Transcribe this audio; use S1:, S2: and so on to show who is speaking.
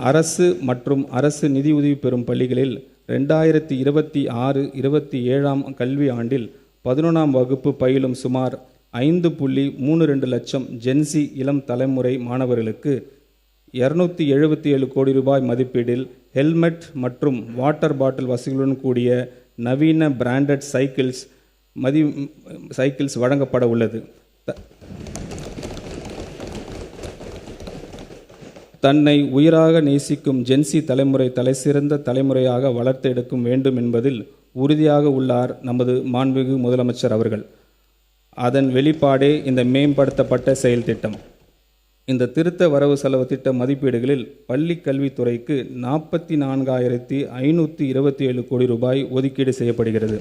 S1: அரசு மற்றும் அரசு நிதியுதவி பெறும் பள்ளிகளில் 2026-27 கல்வி ஆண்டில் 11ஆம் வகுப்பு பயிலும் சுமார் 5.32 லட்சம் ஜென்சி இளம் தலைமுறை மாணவர்களுக்கு 277 கோடி ரூபாய் மதிப்பீட்டில் ஹெல்மெட் மற்றும் வாட்டர் பாட்டில் வசதிகளுடன் கூடிய நவீன பிராண்டட் சைக்கிள்ஸ் வழங்கப்பட உள்ளது. தன்னை உயிராக நேசிக்கும் ஜென்சி தலைமுறை தலைசிறந்த தலைமுறையாக வளர்த்தெடுக்க வேண்டும் என்பதில் உறுதியாக உள்ளார் நமது மாண்புமிகு முதலமைச்சர் அவர்கள். அதன் வெளிப்பாடே இந்த மேம்படுத்தப்பட்ட செயல் திட்டம். இந்த திருத்த வரவு செலவு திட்ட மதிப்பீடுகளில் பள்ளி கல்வித்துறைக்கு 44,527 கோடி ரூபாய் ஒதுக்கீடு செய்யப்படுகிறது.